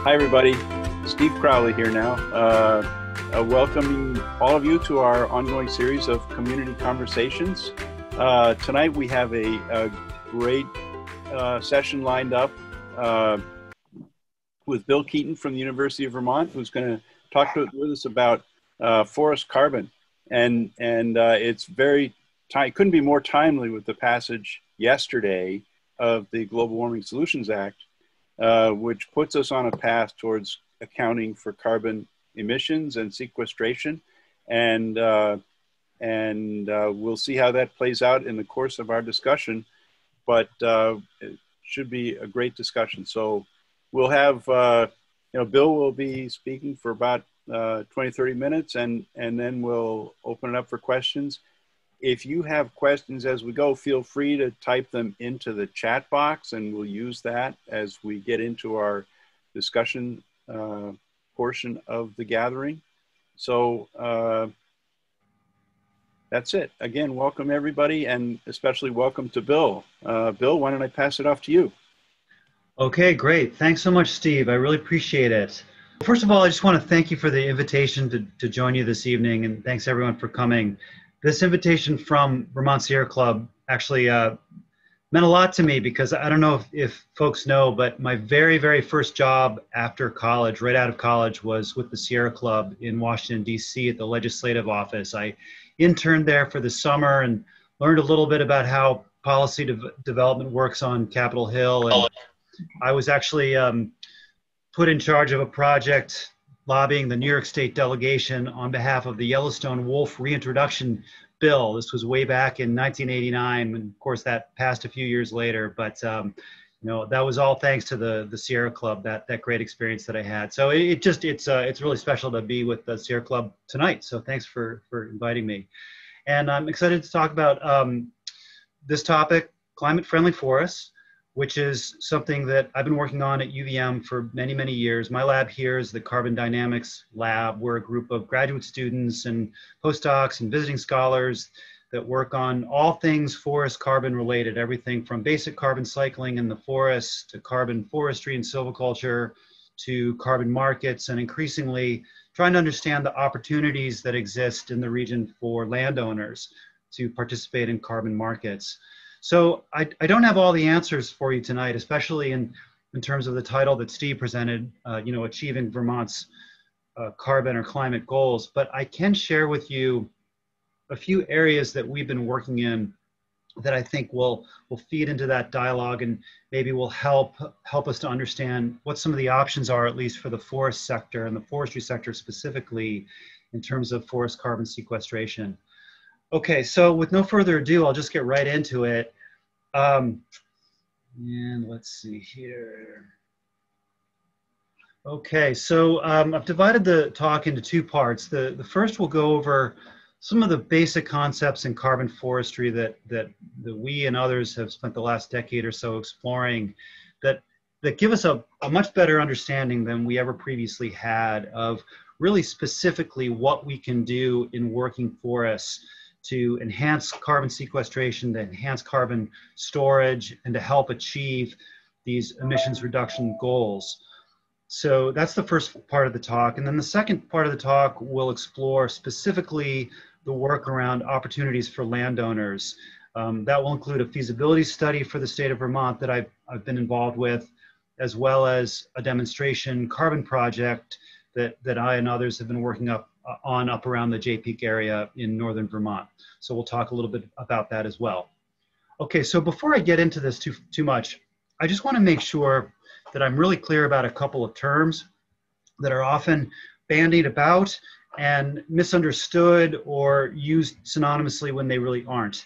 Hi, everybody. Steve Crowley here now, welcoming all of you to our ongoing series of community conversations. Tonight we have a great session lined up with Bill Keeton from the University of Vermont, who's going to talk with us about forest carbon. And it's very, couldn't be more timely with the passage yesterday of the Global Warming Solutions Act, which puts us on a path towards accounting for carbon emissions and sequestration. And we'll see how that plays out in the course of our discussion, but it should be a great discussion. So we'll have, Bill will be speaking for about 20, 30 minutes, and then we'll open it up for questions. If you have questions as we go, feel free to type them into the chat box, and we'll use that as we get into our discussion portion of the gathering. So that's it. Again, welcome everybody, and especially welcome to Bill. Bill, why don't I pass it off to you? Okay, great. Thanks so much, Steve. I really appreciate it. First of all, I just want to thank you for the invitation to join you this evening, and thanks everyone for coming. This invitation from Vermont Sierra Club actually meant a lot to me, because I don't know if folks know, but my very, very first job after college, right out of college, was with the Sierra Club in Washington, D.C. at the legislative office. I interned there for the summer and learned a little bit about how policy development works on Capitol Hill. And I was actually put in charge of a project lobbying the New York State delegation on behalf of the Yellowstone wolf reintroduction bill. This was way back in 1989, and of course that passed a few years later. But that was all thanks to the Sierra Club, that great experience that I had. So it's really special to be with the Sierra Club tonight. So thanks for inviting me, and I'm excited to talk about this topic, climate-friendly forests, which is something that I've been working on at UVM for many, many years. My lab here is the Carbon Dynamics Lab. We're a group of graduate students and postdocs and visiting scholars that work on all things forest carbon related, everything from basic carbon cycling in the forests to carbon forestry and silviculture to carbon markets, and increasingly trying to understand the opportunities that exist in the region for landowners to participate in carbon markets. So I don't have all the answers for you tonight, especially in terms of the title that Steve presented, Achieving Vermont's Carbon or Climate Goals. But I can share with you a few areas that we've been working in that I think will feed into that dialogue, and maybe will help us to understand what some of the options are, at least for the forest sector and the forestry sector specifically, in terms of forest carbon sequestration. Okay, so with no further ado, I'll just get right into it. And let's see here. Okay, so I've divided the talk into two parts. The first will go over some of the basic concepts in carbon forestry that we and others have spent the last decade or so exploring, that give us a much better understanding than we ever previously had of really specifically what we can do in working forests to enhance carbon sequestration, to enhance carbon storage, and to help achieve these emissions reduction goals. So that's the first part of the talk. And then the second part of the talk will explore specifically the work around opportunities for landowners. That will include a feasibility study for the state of Vermont that I've been involved with, as well as a demonstration carbon project that I and others have been working up around the Jay Peak area in northern Vermont. So we'll talk a little bit about that as well. Okay, so before I get into this too much, I just want to make sure that I'm really clear about a couple of terms that are often bandied about and misunderstood or used synonymously when they really aren't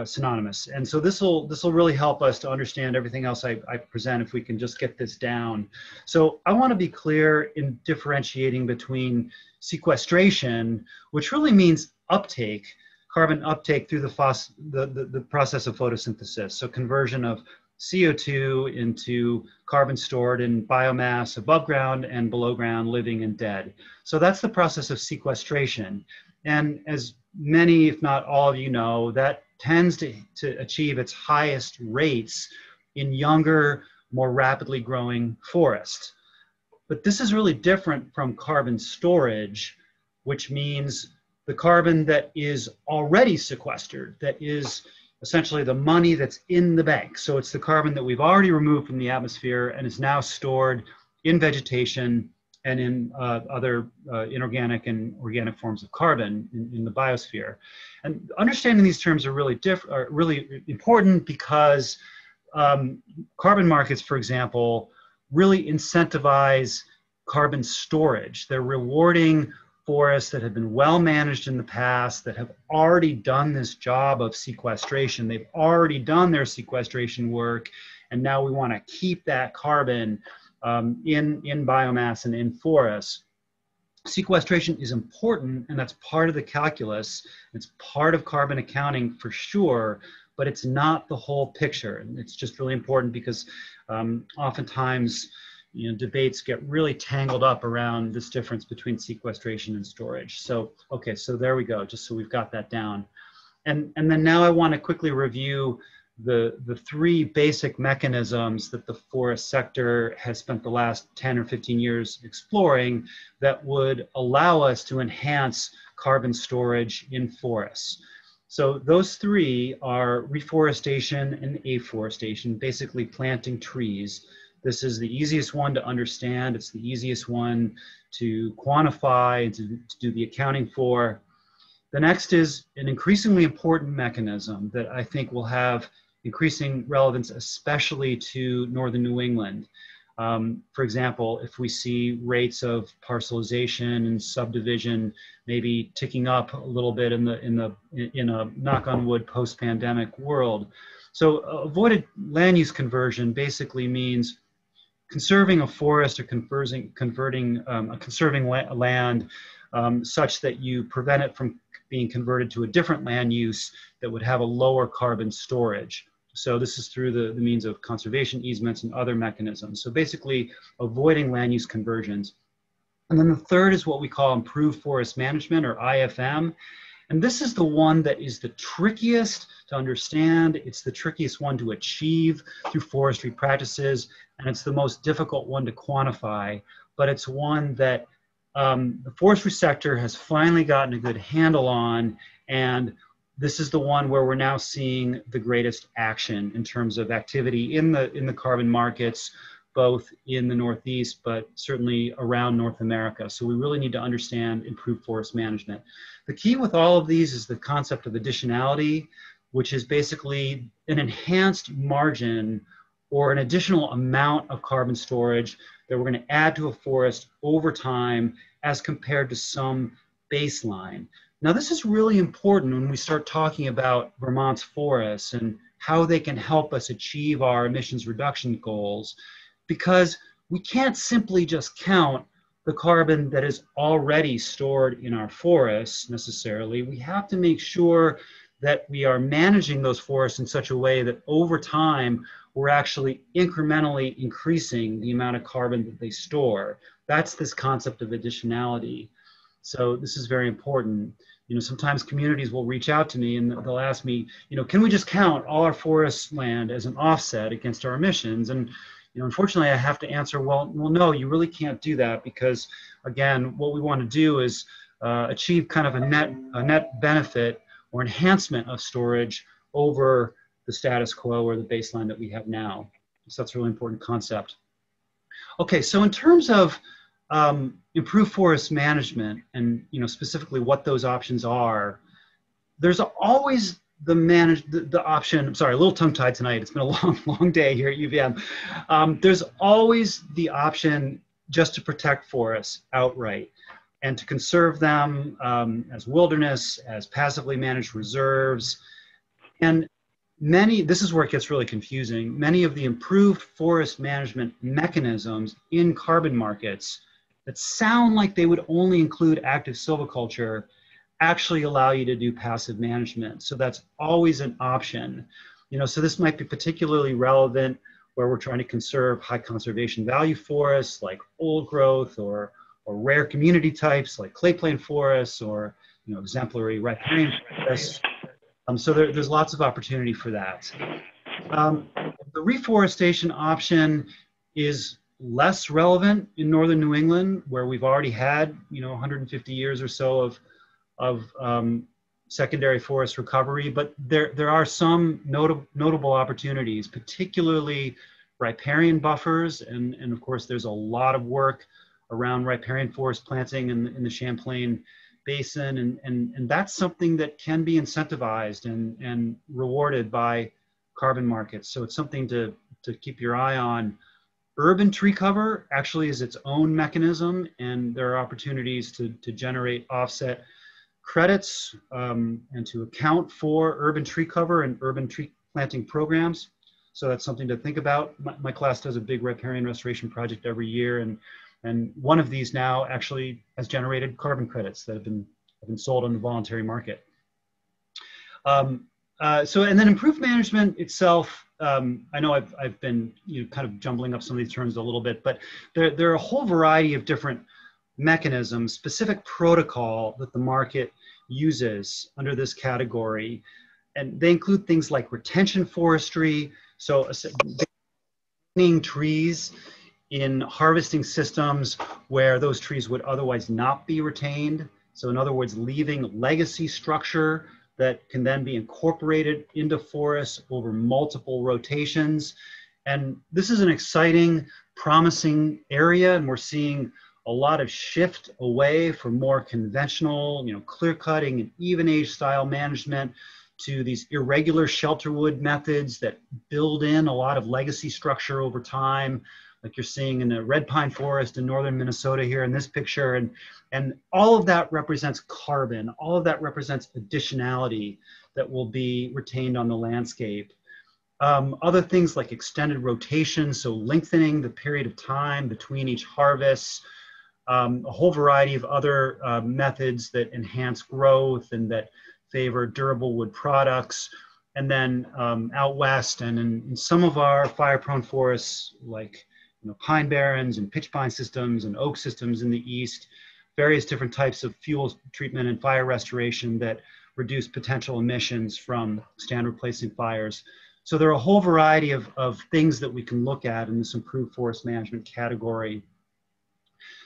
synonymous. And so this will really help us to understand everything else I present, if we can just get this down. So I want to be clear in differentiating between sequestration, which really means uptake, carbon uptake through the process of photosynthesis. So conversion of CO2 into carbon stored in biomass above ground and below ground, living and dead. So that's the process of sequestration. And as many, if not all of you know, that tends to achieve its highest rates in younger, more rapidly growing forests. But this is really different from carbon storage, which means the carbon that is already sequestered, that is essentially the money that's in the bank. So it's the carbon that we've already removed from the atmosphere and is now stored in vegetation and in other inorganic and organic forms of carbon in the biosphere. And understanding these terms are really important because carbon markets, for example, really incentivize carbon storage. They're rewarding forests that have been well managed in the past, that have already done this job of sequestration. They've already done their sequestration work, and now we want to keep that carbon in biomass and in forests. Sequestration is important, and that's part of the calculus. It's part of carbon accounting for sure, but it's not the whole picture. And it's just really important because oftentimes, debates get really tangled up around this difference between sequestration and storage. So, okay, so there we go, just so we've got that down. And then now I want to quickly review the three basic mechanisms that the forest sector has spent the last 10 or 15 years exploring that would allow us to enhance carbon storage in forests. So those three are reforestation and afforestation, basically planting trees. This is the easiest one to understand. It's the easiest one to quantify and to do the accounting for. The next is an increasingly important mechanism that I think will have increasing relevance, especially to northern New England. For example, if we see rates of parcelization and subdivision maybe ticking up a little bit in a knock on wood post-pandemic world. So avoided land use conversion basically means conserving a forest or converting land such that you prevent it from being converted to a different land use that would have a lower carbon storage. So this is through the means of conservation easements and other mechanisms. So basically avoiding land use conversions. And then the third is what we call improved forest management, or IFM. And this is the one that is the trickiest to understand. It's the trickiest one to achieve through forestry practices, and it's the most difficult one to quantify. But it's one that the forestry sector has finally gotten a good handle on, and this is the one where we're now seeing the greatest action in terms of activity in the carbon markets, both in the Northeast, but certainly around North America. So we really need to understand improved forest management. The key with all of these is the concept of additionality, which is basically an enhanced margin or an additional amount of carbon storage that we're going to add to a forest over time as compared to some baseline. Now, this is really important when we start talking about Vermont's forests and how they can help us achieve our emissions reduction goals, because we can't simply just count the carbon that is already stored in our forests necessarily. We have to make sure that we are managing those forests in such a way that over time, we're actually incrementally increasing the amount of carbon that they store. That's this concept of additionality. So this is very important. Sometimes communities will reach out to me and they'll ask me, can we just count all our forest land as an offset against our emissions? And unfortunately, I have to answer, well, no, you really can't do that, because again, what we want to do is achieve kind of a net benefit or enhancement of storage over the status quo or the baseline that we have now. So that's a really important concept. Okay, so in terms of improved forest management and specifically what those options are, there's always the option. I'm sorry, a little tongue-tied tonight. It's been a long day here at UVM. There's always the option just to protect forests outright and to conserve them as wilderness, as passively managed reserves. And this is where it gets really confusing. Many of the improved forest management mechanisms in carbon markets that sound like they would only include active silviculture actually allow you to do passive management. So that's always an option. So this might be particularly relevant where we're trying to conserve high conservation value forests like old growth or rare community types like clay-plain forests or exemplary riparian forests. So there's lots of opportunity for that. The reforestation option is less relevant in northern New England, where we've already had, 150 years or so of secondary forest recovery. But there are some notable opportunities, particularly riparian buffers, and of course there's a lot of work around riparian forest planting in the Champlain Basin, and that's something that can be incentivized and rewarded by carbon markets. So it's something to keep your eye on. Urban tree cover actually is its own mechanism, and there are opportunities to generate offset credits and to account for urban tree cover and urban tree planting programs. So that's something to think about. My class does a big riparian restoration project every year, and one of these now actually has generated carbon credits that have been sold on the voluntary market. And then improved management itself. I know I've been kind of jumbling up some of these terms a little bit, but there are a whole variety of different mechanisms, specific protocol that the market uses under this category, and they include things like retention forestry, so trees in harvesting systems where those trees would otherwise not be retained. So in other words, leaving legacy structure that can then be incorporated into forests over multiple rotations. And this is an exciting, promising area, and we're seeing a lot of shift away from more conventional, clear cutting and even age style management to these irregular shelterwood methods that build in a lot of legacy structure over time, like you're seeing in the red pine forest in northern Minnesota here in this picture. And all of that represents carbon. All of that represents additionality that will be retained on the landscape. Other things like extended rotation, so lengthening the period of time between each harvest, a whole variety of other methods that enhance growth and that favor durable wood products. And then out west and in some of our fire-prone forests, like pine barrens and pitch pine systems and oak systems in the east, various different types of fuel treatment and fire restoration that reduce potential emissions from stand replacing fires. So there are a whole variety of things that we can look at in this improved forest management category.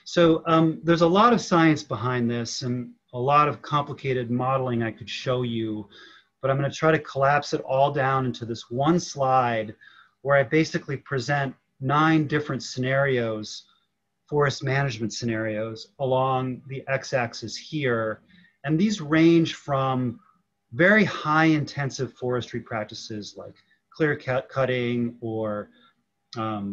So there's a lot of science behind this and a lot of complicated modeling I could show you, but I'm going to try to collapse it all down into this one slide where I basically present 9 different scenarios, forest management scenarios, along the x-axis here. And these range from very high intensive forestry practices like clear cutting or a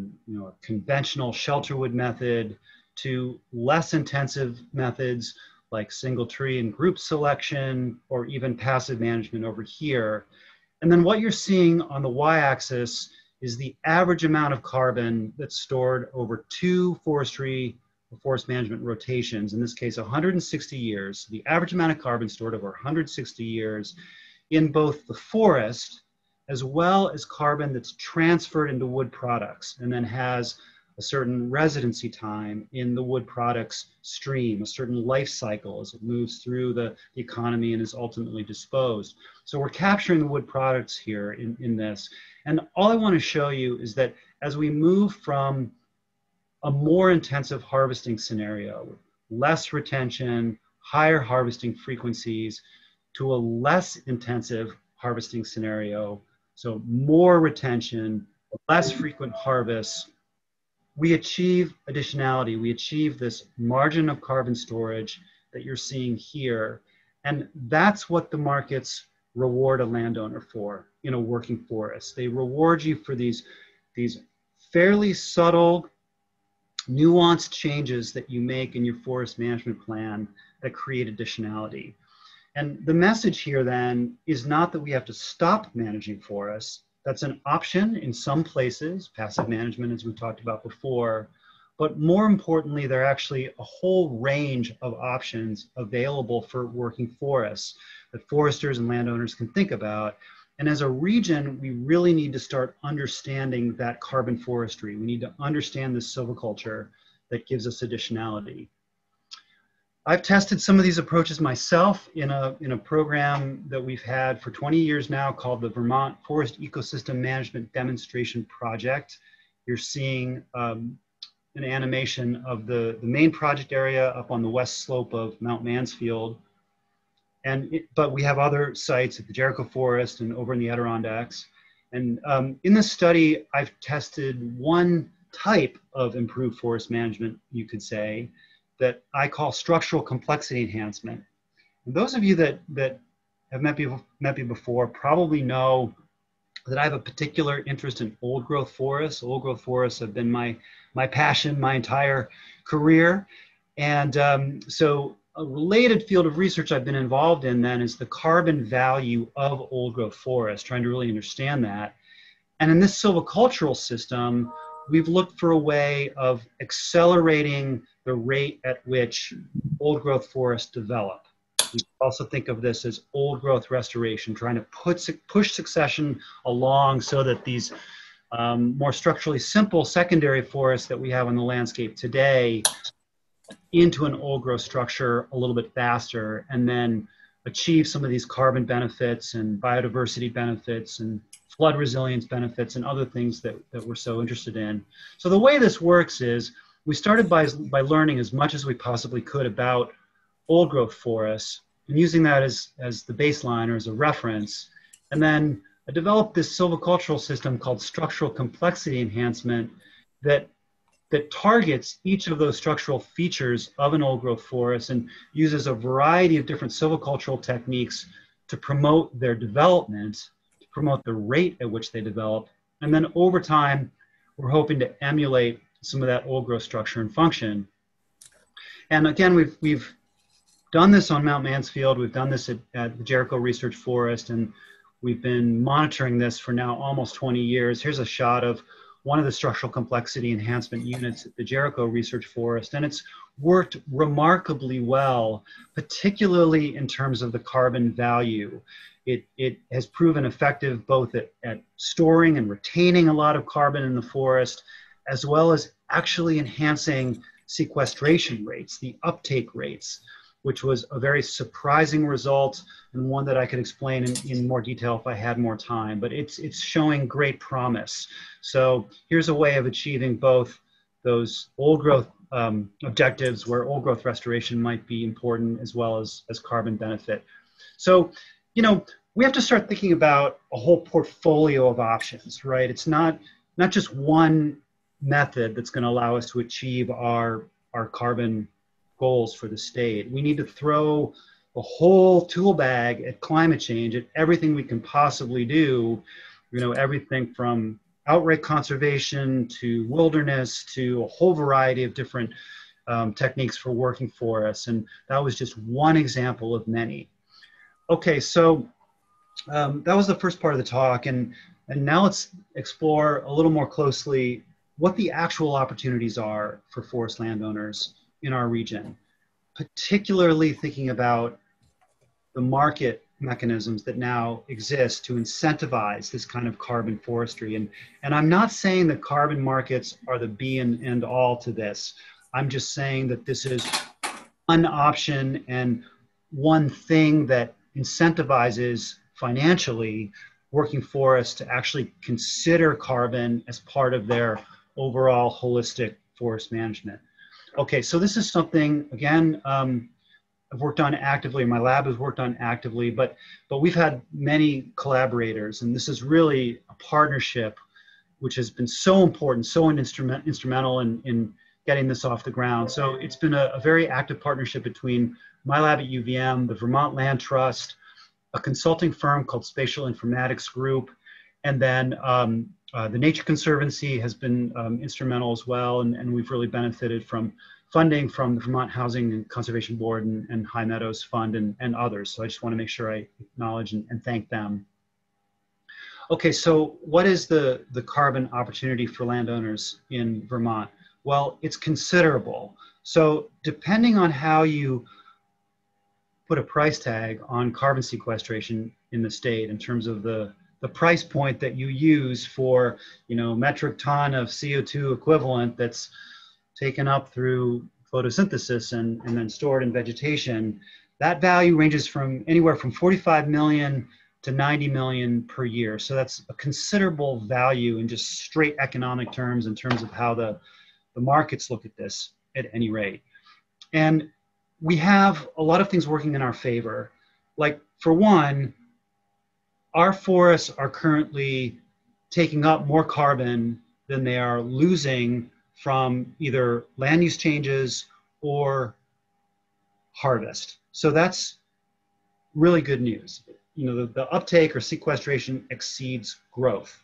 conventional shelterwood method to less intensive methods like single tree and group selection, or even passive management over here. And then what you're seeing on the y-axis is the average amount of carbon that's stored over 2 forestry or forest management rotations, in this case 160 years. The average amount of carbon stored over 160 years in both the forest as well as carbon that's transferred into wood products and then has a certain residency time in the wood products stream, a certain life cycle as it moves through the economy and is ultimately disposed. So we're capturing the wood products here in this. And all I want to show you is that as we move from a more intensive harvesting scenario, less retention, higher harvesting frequencies, to a less intensive harvesting scenario, so more retention, less frequent harvests, we achieve additionality. We achieve this margin of carbon storage that you're seeing here. And that's what the markets reward a landowner for in a working forest. They reward you for these fairly subtle, nuanced changes that you make in your forest management plan that create additionality. And the message here then is not that we have to stop managing forests. That's an option in some places, passive management as we talked about before, but more importantly, there are actually a whole range of options available for working forests that foresters and landowners can think about. And as a region, we really need to start understanding that carbon forestry. We need to understand the silviculture that gives us additionality. I've tested some of these approaches myself in a program that we've had for 20 years now called the Vermont Forest Ecosystem Management Demonstration Project. You're seeing an animation of the main project area up on the west slope of Mount Mansfield. But we have other sites at the Jericho Forest and over in the Adirondacks. And in this study, I've tested one type of improved forest management, you could say, that I call structural complexity enhancement. And those of you that have met me before probably know that I have a particular interest in old growth forests. Old growth forests have been my passion my entire career. And so a related field of research I've been involved in then is the carbon value of old growth forests, trying to really understand that. And in this silvicultural system, we've looked for a way of accelerating the rate at which old growth forests develop. We also think of this as old growth restoration, trying to push succession along so that these more structurally simple secondary forests that we have on the landscape today into an old growth structure a little bit faster, and then achieve some of these carbon benefits and biodiversity benefits and flood resilience benefits and other things that we're so interested in. So the way this works is we started by learning as much as we possibly could about old growth forests and using that as the baseline or as a reference. And then I developed this silvicultural system called structural complexity enhancement that targets each of those structural features of an old growth forest and uses a variety of different silvicultural techniques to promote their development, to promote the rate at which they develop. And then over time, we're hoping to emulate some of that old growth structure and function. And again, we've done this on Mount Mansfield. We've done this at the Jericho Research Forest, and we've been monitoring this for now almost 20 years. Here's a shot of one of the structural complexity enhancement units at the Jericho Research Forest, and it's worked remarkably well, particularly in terms of the carbon value. It has proven effective both at storing and retaining a lot of carbon in the forest, as well as actually enhancing sequestration rates, the uptake rates, which was a very surprising result and one that I could explain in more detail if I had more time, but it's showing great promise. So here's a way of achieving both those old growth objectives where old growth restoration might be important, as well as carbon benefit. So, you know, we have to start thinking about a whole portfolio of options, right? It's not just one method that's going to allow us to achieve our carbon goals for the state. We need to throw the whole tool bag at climate change, at everything we can possibly do, you know, everything from outright conservation to wilderness to a whole variety of different techniques for working for us. And that was just one example of many. Okay, so that was the first part of the talk. And now let's explore a little more closely what the actual opportunities are for forest landowners in our region, particularly thinking about the market mechanisms that now exist to incentivize this kind of carbon forestry. And I'm not saying that carbon markets are the be and end all to this. I'm just saying that this is one option and one thing that incentivizes financially working forests to actually consider carbon as part of their overall holistic forest management. Okay, so this is something, again, I've worked on actively, my lab has worked on actively, but we've had many collaborators, and this is really a partnership which has been so important, so instrumental in getting this off the ground. So it's been a very active partnership between my lab at UVM, the Vermont Land Trust, a consulting firm called Spatial Informatics Group, and then the Nature Conservancy has been instrumental as well, and we've really benefited from funding from the Vermont Housing and Conservation Board and High Meadows Fund and others. So I just want to make sure I acknowledge and thank them. Okay, so what is the carbon opportunity for landowners in Vermont? Well, it's considerable. So depending on how you put a price tag on carbon sequestration in the state in terms of the price point that you use for, you know, metric ton of CO2 equivalent that's taken up through photosynthesis and then stored in vegetation, that value ranges from anywhere from 45 million to 90 million per year. So that's a considerable value in just straight economic terms, in terms of how the the markets look at this at any rate. And we have a lot of things working in our favor. Like, for one, our forests are currently taking up more carbon than they are losing from either land use changes or harvest. So that's really good news. You know, the uptake or sequestration exceeds growth.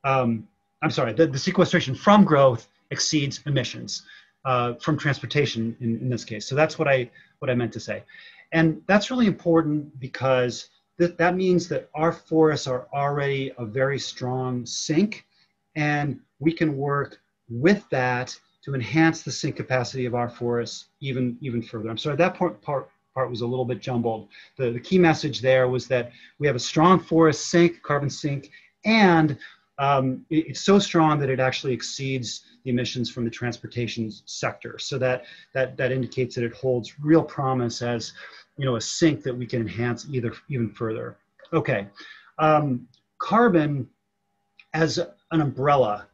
I'm sorry, the sequestration from growth exceeds emissions from transportation in this case. So that's what I meant to say. And that's really important because that means that our forests are already a very strong sink, and we can work with that to enhance the sink capacity of our forests even further. I'm sorry, that part was a little bit jumbled. The key message there was that we have a strong forest sink, carbon sink, and it's so strong that it actually exceeds the emissions from the transportation sector. So that indicates that it holds real promise as, you know, a sink that we can enhance even further. Okay, carbon as an umbrella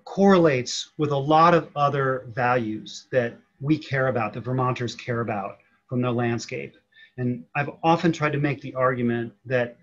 correlates with a lot of other values that we care about, that Vermonters care about from the landscape. And I've often tried to make the argument that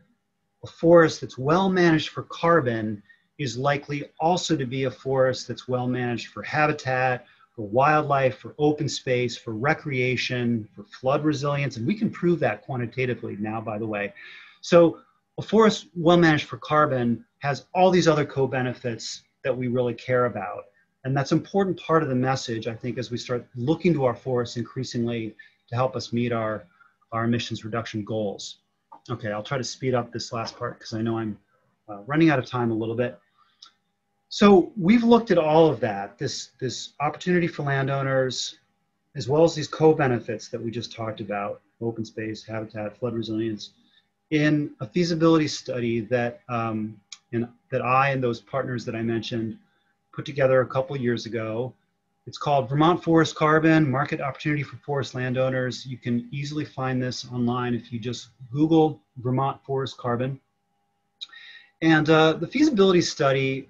a forest that's well managed for carbon is likely also to be a forest that's well managed for habitat, for wildlife, for open space, for recreation, for flood resilience. And we can prove that quantitatively now, by the way. So a forest well managed for carbon has all these other co-benefits that we really care about. And that's an important part of the message, I think, as we start looking to our forests increasingly to help us meet our emissions reduction goals. Okay, I'll try to speed up this last part because I know I'm running out of time a little bit. So we've looked at all of that, this opportunity for landowners, as well as these co-benefits that we just talked about, open space, habitat, flood resilience, in a feasibility study that that I and those partners that I mentioned put together a couple years ago. It's called Vermont Forest Carbon, Market Opportunity for Forest Landowners. You can easily find this online if you just Google Vermont Forest Carbon. And the feasibility study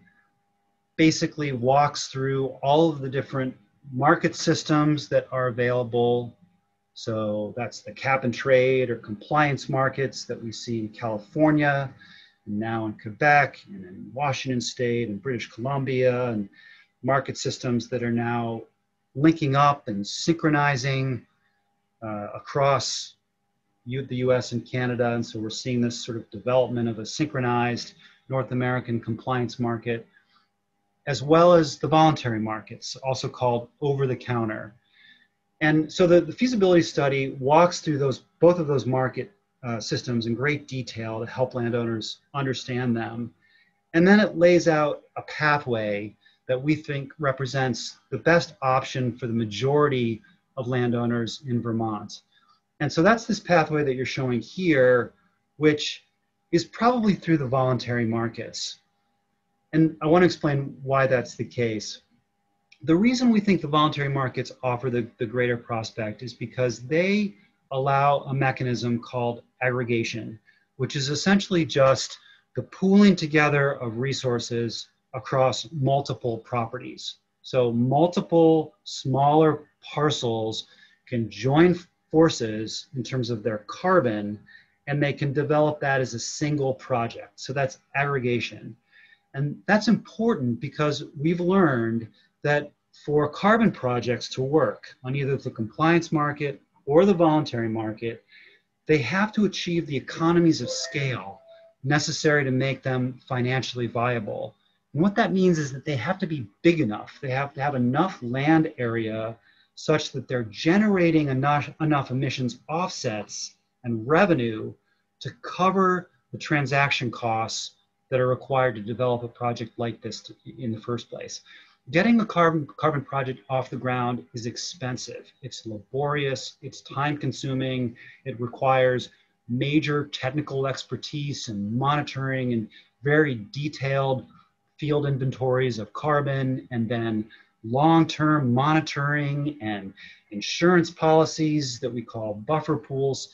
basically walks through all of the different market systems that are available. So that's the cap and trade or compliance markets that we see in California, and now in Quebec, and in Washington State, and British Columbia, and market systems that are now linking up and synchronizing across the US and Canada. And so we're seeing this sort of development of a synchronized North American compliance market, as well as the voluntary markets, also called over-the-counter. And so the feasibility study walks through both of those market systems in great detail to help landowners understand them. And then it lays out a pathway that we think represents the best option for the majority of landowners in Vermont. And so that's this pathway that you're showing here, which is probably through the voluntary markets. And I want to explain why that's the case. The reason we think the voluntary markets offer the greater prospect is because they allow a mechanism called aggregation, which is essentially just the pooling together of resources across multiple properties. So multiple smaller parcels can join forces in terms of their carbon, and they can develop that as a single project. So that's aggregation. And that's important because we've learned that for carbon projects to work on either the compliance market or the voluntary market, they have to achieve the economies of scale necessary to make them financially viable. And what that means is that they have to be big enough. They have to have enough land area such that they're generating enough emissions offsets and revenue to cover the transaction costs that are required to develop a project like this in the first place. Getting a carbon project off the ground is expensive. It's laborious, it's time consuming, it requires major technical expertise and monitoring and very detailed field inventories of carbon, and then long-term monitoring and insurance policies that we call buffer pools.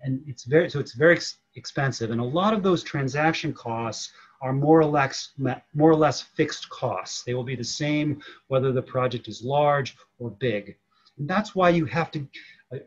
And it's very expensive. And a lot of those transaction costs are more or less fixed costs. They will be the same whether the project is large or big. And that's why you have to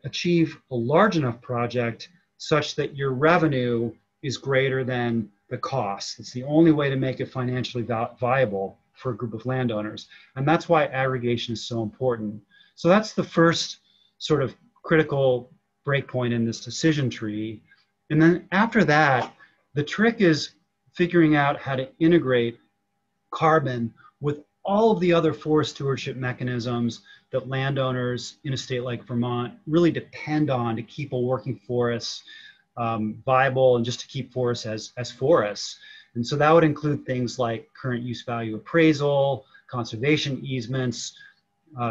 achieve a large enough project such that your revenue is greater than the cost. It's the only way to make it financially viable for a group of landowners. And that's why aggregation is so important. So that's the first sort of critical breakpoint in this decision tree. And then after that, the trick is figuring out how to integrate carbon with all of the other forest stewardship mechanisms that landowners in a state like Vermont really depend on to keep a working forest viable and just to keep forests as forests. And so that would include things like current use value appraisal, conservation easements,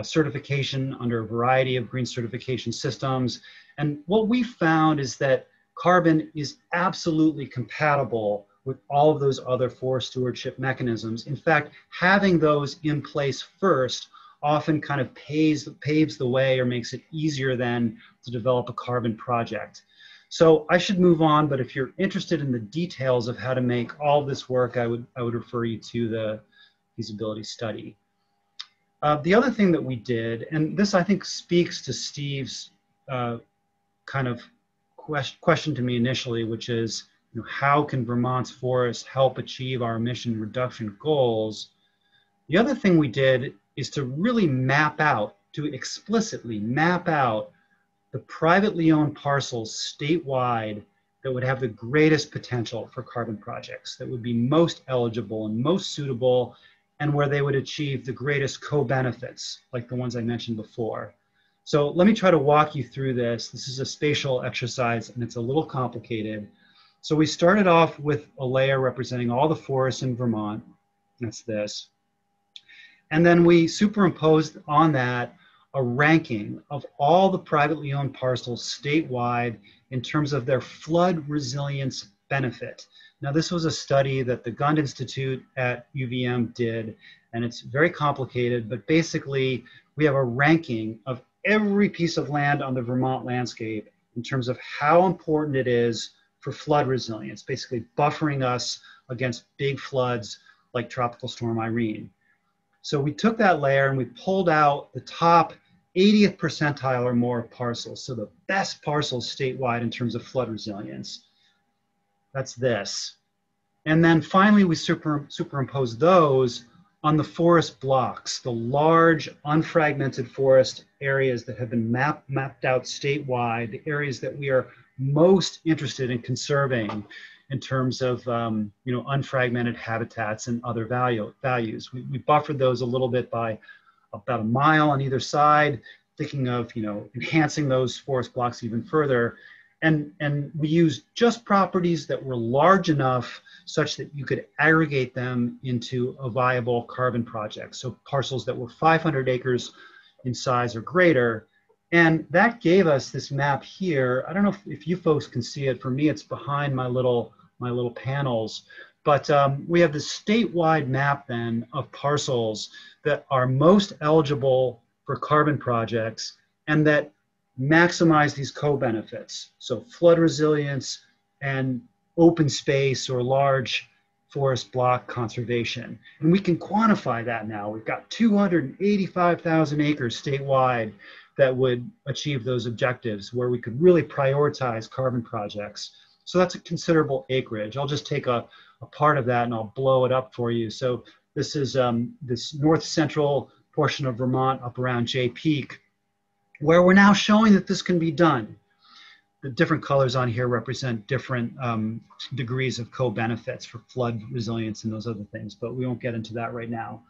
certification under a variety of green certification systems. And what we found is that carbon is absolutely compatible with all of those other forest stewardship mechanisms. In fact, having those in place first often kind of paves the way or makes it easier then to develop a carbon project. So I should move on, but if you're interested in the details of how to make all of this work, I would refer you to the feasibility study. The other thing that we did, and this I think speaks to Steve's kind of question to me initially, which is, how can Vermont's forests help achieve our emission reduction goals? The other thing we did is to really explicitly map out the privately owned parcels statewide that would have the greatest potential for carbon projects, that would be most eligible and most suitable, and where they would achieve the greatest co-benefits, like the ones I mentioned before. So let me try to walk you through this. This is a spatial exercise, and it's a little complicated. So we started off with a layer representing all the forests in Vermont. That's this. And then we superimposed on that a ranking of all the privately owned parcels statewide in terms of their flood resilience benefit. Now, this was a study that the Gund Institute at UVM did, and it's very complicated, but basically we have a ranking of every piece of land on the Vermont landscape in terms of how important it is for flood resilience, basically buffering us against big floods like Tropical Storm Irene. So we took that layer and we pulled out the top 80th percentile or more parcels, so the best parcels statewide in terms of flood resilience. That's this. And then finally we superimposed those on the forest blocks, the large unfragmented forest areas that have been mapped out statewide, the areas that we are most interested in conserving in terms of unfragmented habitats and other values. We buffered those a little bit by about a mile on either side, thinking of enhancing those forest blocks even further. And we used just properties that were large enough such that you could aggregate them into a viable carbon project. So parcels that were 500 acres in size or greater. And that gave us this map here. I don't know if you folks can see it. For me, it's behind my little panels. But we have this statewide map then of parcels that are most eligible for carbon projects and that maximize these co-benefits. So flood resilience and open space or large forest block conservation. And we can quantify that now. We've got 285,000 acres statewide that would achieve those objectives, where we could really prioritize carbon projects. So that's a considerable acreage. I'll just take a part of that and I'll blow it up for you. So this is this north central portion of Vermont up around Jay Peak, where we're now showing that this can be done. The different colors on here represent different degrees of co-benefits for flood resilience and those other things, but we won't get into that right now.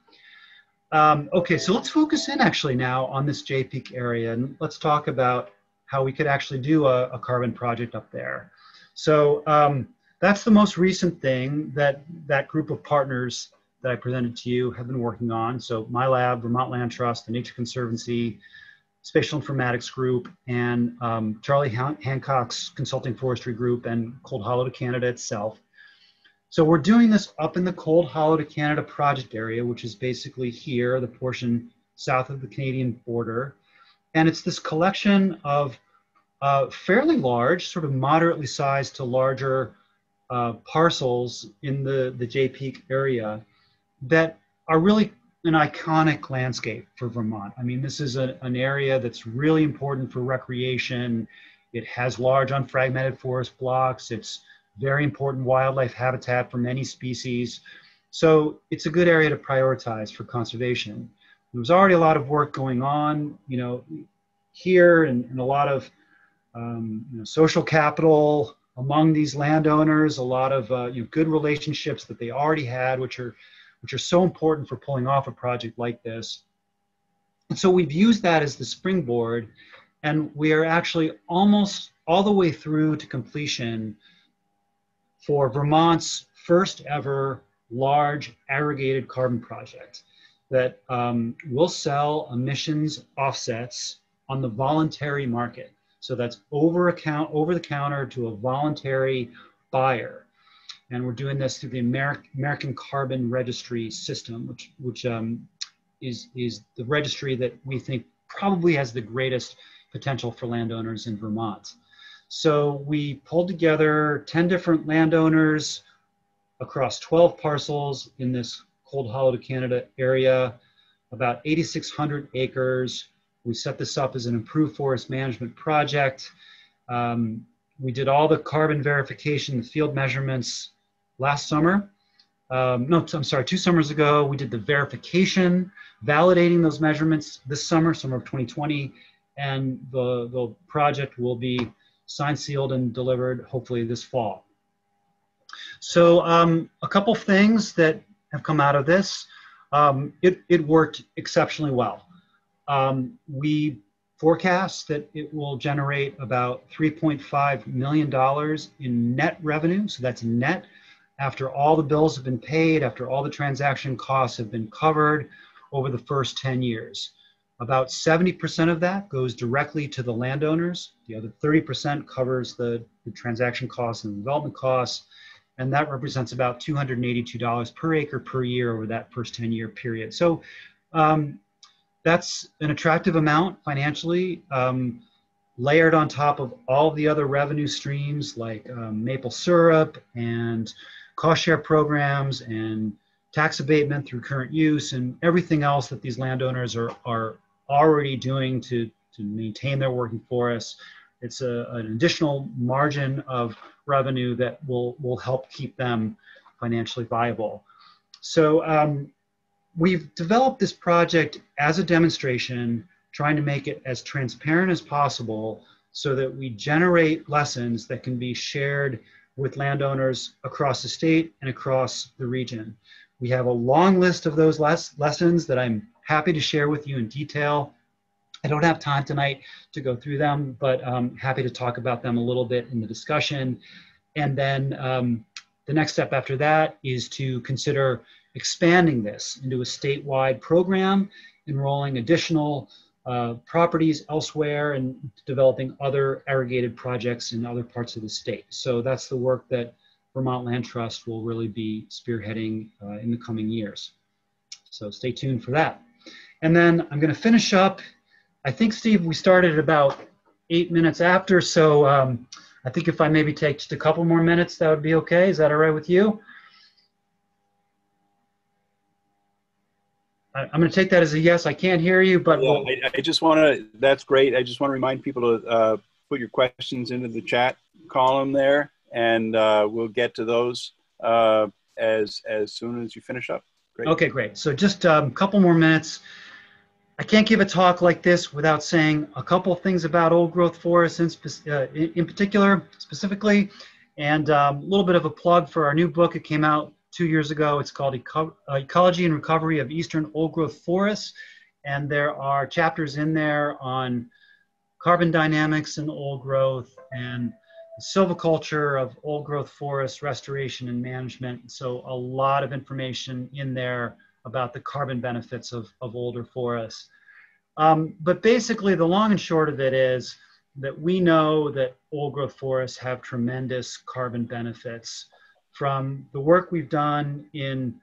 Okay, so let's focus in actually now on this Jay Peak area, and let's talk about how we could actually do a carbon project up there. So that's the most recent thing that that group of partners that I presented to you have been working on. So my lab, Vermont Land Trust, the Nature Conservancy, Spatial Informatics Group, and Charlie Hancock's Consulting Forestry Group, and Cold Hollow to Canada itself. So we're doing this up in the Cold Hollow to Canada project area, which is basically here, the portion south of the Canadian border. And it's this collection of fairly large, sort of moderately sized to larger parcels in the Jay Peak area that are really an iconic landscape for Vermont. I mean, this is an area that's really important for recreation. It has large unfragmented forest blocks. It's very important wildlife habitat for many species. So it's a good area to prioritize for conservation. There was already a lot of work going on, you know, here, and a lot of social capital among these landowners, a lot of good relationships that they already had, which are so important for pulling off a project like this. And so we've used that as the springboard, and we are actually almost all the way through to completion for Vermont's first ever large aggregated carbon project that will sell emissions offsets on the voluntary market. So that's over the counter to a voluntary buyer. And we're doing this through the American Carbon Registry system, which is the registry that we think probably has the greatest potential for landowners in Vermont. So we pulled together 10 different landowners across 12 parcels in this Cold Hollow to Canada area, about 8,600 acres. We set this up as an improved forest management project. We did all the carbon verification, the field measurements last summer. No, I'm sorry, 2 summers ago. We did the verification, validating those measurements this summer of 2020, and the project will be signed, sealed, and delivered hopefully this fall. So a couple things that have come out of this. It worked exceptionally well. We forecast that it will generate about $3.5 million in net revenue. So that's net after all the bills have been paid, after all the transaction costs have been covered over the first 10 years. About 70% of that goes directly to the landowners. The other 30% covers the transaction costs and development costs. And that represents about $282 per acre per year over that first 10-year period. So that's an attractive amount financially, layered on top of all the other revenue streams like maple syrup and cost share programs and tax abatement through current use and everything else that these landowners are already doing to maintain their working forests. It's an additional margin of revenue that will help keep them financially viable. So we've developed this project as a demonstration, trying to make it as transparent as possible so that we generate lessons that can be shared with landowners across the state and across the region. We have a long list of those lessons that I'm happy to share with you in detail. I don't have time tonight to go through them, but I'm happy to talk about them a little bit in the discussion. And then the next step after that is to consider expanding this into a statewide program, enrolling additional properties elsewhere and developing other aggregated projects in other parts of the state. So that's the work that Vermont Land Trust will really be spearheading in the coming years. So stay tuned for that. And then I'm going to finish up. I think, Steve, we started about 8 minutes after, so I think if I maybe take just a couple more minutes, that would be okay. Is that all right with you? I'm going to take that as a yes. I can't hear you, but yeah, I just want to, that's great. I just want to remind people to put your questions into the chat column there, and we'll get to those as soon as you finish up. Great. Okay, great. So just a couple more minutes. I can't give a talk like this without saying a couple things about old growth forests in particular, specifically, and a little bit of a plug for our new book. It came out 2 years ago. It's called Ecology and Recovery of Eastern Old Growth Forests. And there are chapters in there on carbon dynamics and old growth and the silviculture of old growth forests, restoration and management. So a lot of information in there about the carbon benefits of older forests. But basically the long and short of it is that we know that old growth forests have tremendous carbon benefits. From the work we've done in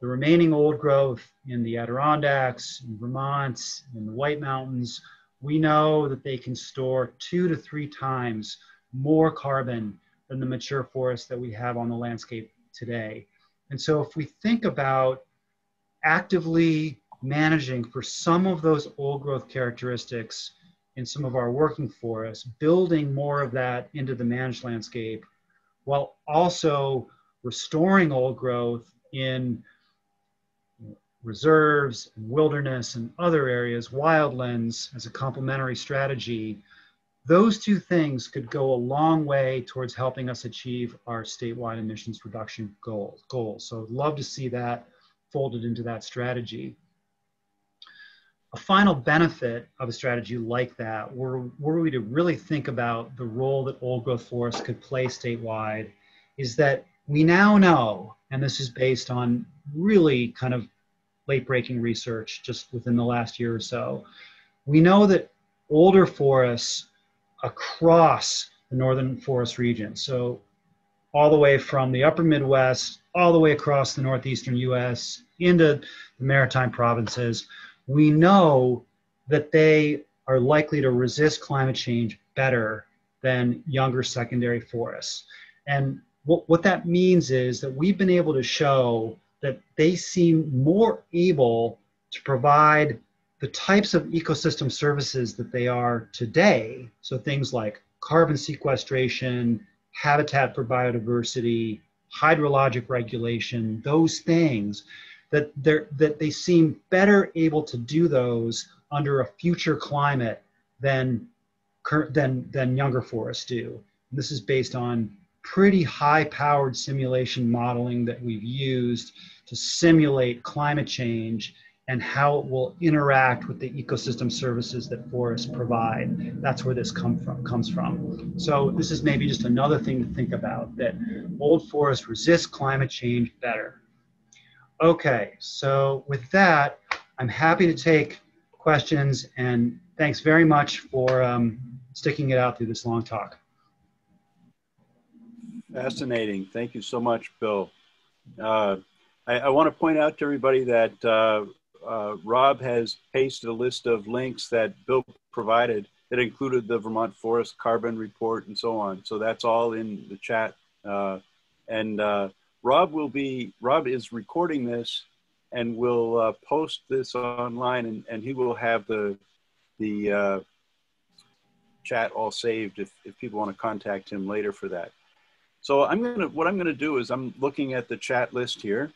the remaining old growth in the Adirondacks, in Vermont, in the White Mountains, we know that they can store 2 to 3 times more carbon than the mature forests that we have on the landscape today. And so if we think about actively managing for some of those old growth characteristics in some of our working forests, building more of that into the managed landscape, while also restoring old growth in reserves, wilderness, and other areas, wildlands as a complementary strategy, those two things could go a long way towards helping us achieve our statewide emissions reduction goals. So I'd love to see that folded into that strategy. A final benefit of a strategy like that, were we to really think about the role that old growth forests could play statewide, is that we now know, and this is based on really kind of late-breaking research just within the last year or so, we know that older forests across the northern forest region, so all the way from the upper Midwest, all the way across the northeastern US, into the maritime provinces, we know that they are likely to resist climate change better than younger secondary forests. And what that means is that we've been able to show that they seem more able to provide the types of ecosystem services that they are today. So things like carbon sequestration, habitat for biodiversity, hydrologic regulation, those things, that they seem better able to do those under a future climate than younger forests do. And this is based on pretty high-powered simulation modeling that we've used to simulate climate change and how it will interact with the ecosystem services that forests provide. That's where this comes from. So this is maybe just another thing to think about, that old forests resist climate change better. Okay, so with that, I'm happy to take questions, and thanks very much for sticking it out through this long talk. Fascinating. Thank you so much, Bill. I want to point out to everybody that Rob has pasted a list of links that Bill provided that included the Vermont Forest Carbon Report and so on. So that's all in the chat. Rob is recording this and will post this online, and he will have the chat all saved if people want to contact him later for that. So what I'm gonna do is I'm looking at the chat list here,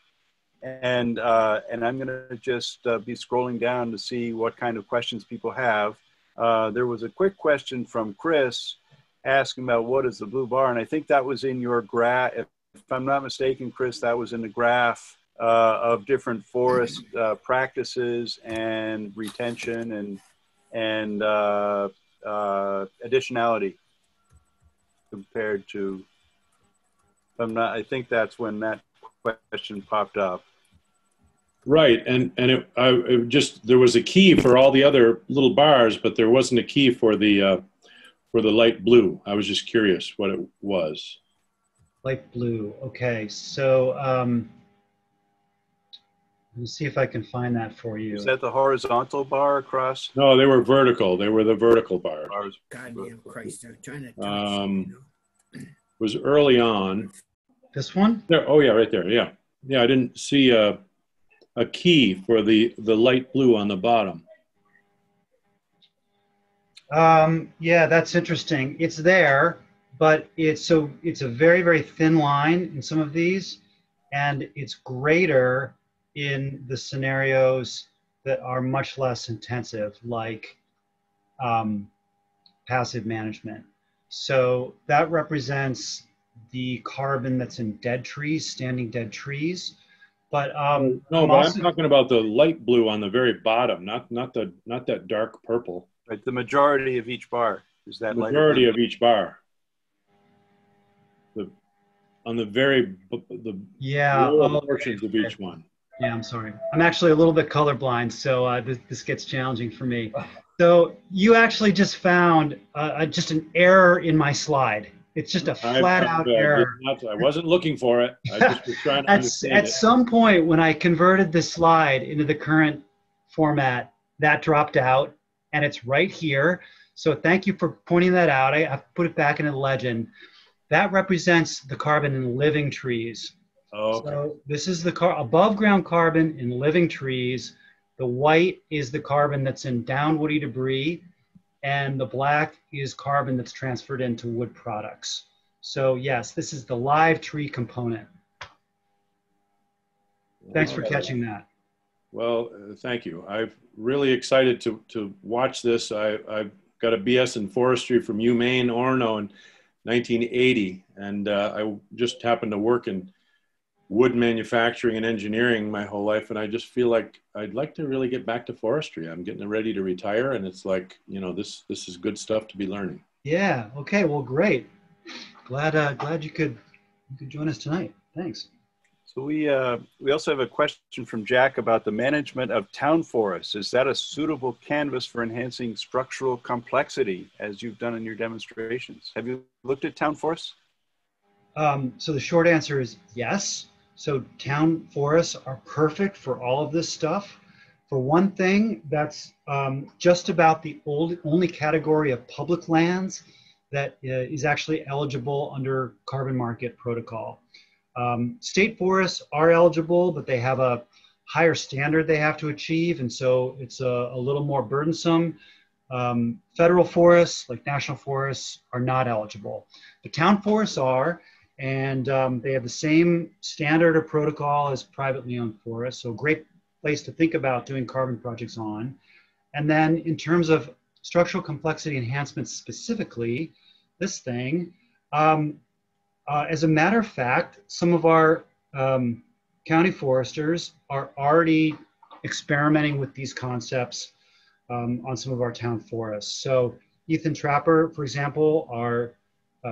and I'm gonna just be scrolling down to see what kind of questions people have. There was a quick question from Chris asking about what is the blue bar, and I think that was in your graph. If I'm not mistaken, Chris, that was in the graph of different forest practices and retention and additionality compared to. I think that's when that question popped up. Right, and it just, there was a key for all the other little bars, but there wasn't a key for the light blue. I was just curious what it was. Light blue. Okay, so let's see if I can find that for you. Is that the horizontal bar across? No, they were vertical. They were the vertical bars. Goddamn Christ! I'm trying to touch it was early on. This one? There. Oh yeah, right there. Yeah, yeah. I didn't see a key for the light blue on the bottom. Yeah, that's interesting. It's there, but it's a very, very thin line in some of these, and it's greater in the scenarios that are much less intensive, like passive management. So that represents the carbon that's in dead trees, standing dead trees. But no, I'm talking about the light blue on the very bottom, not that dark purple. Right, the majority of each bar is that majority of each bar. On the very lower portions of each one. Yeah, I'm sorry. I'm actually a little bit colorblind, so this gets challenging for me. So you actually just found just an error in my slide. It's just a flat-out error. I wasn't looking for it. I just was trying to understand it. At some point, when I converted this slide into the current format, that dropped out, and it's right here. So thank you for pointing that out. I put it back into the legend. that represents the carbon in living trees. Oh, okay. So this is the above ground carbon in living trees. The white is the carbon that's in down woody debris, and the black is carbon that's transferred into wood products. So yes, this is the live tree component. Thanks for catching that. Well, thank you. I'm really excited to watch this. I've got a BS in forestry from UMaine, Orono in 1980, and I just happened to work in wood manufacturing and engineering my whole life, and I just feel like I'd like to really get back to forestry. I'm getting ready to retire, and it's like, you know, this is good stuff to be learning. Yeah. Okay. Well, great. Glad you could join us tonight. Thanks. So we also have a question from Jack about the management of town forests. Is that a suitable canvas for enhancing structural complexity, as you've done in your demonstrations? Have you looked at town forests? So the short answer is yes. So town forests are perfect for all of this stuff. For one thing, that's just about the only category of public lands that is actually eligible under carbon market protocol. State forests are eligible, but they have a higher standard they have to achieve, and so it's a little more burdensome. Federal forests, like national forests, are not eligible. The town forests are, and they have the same standard or protocol as privately owned forests, so great place to think about doing carbon projects on. And then in terms of structural complexity enhancement specifically, this thing, as a matter of fact, some of our county foresters are already experimenting with these concepts on some of our town forests. So Ethan Trapper, for example, our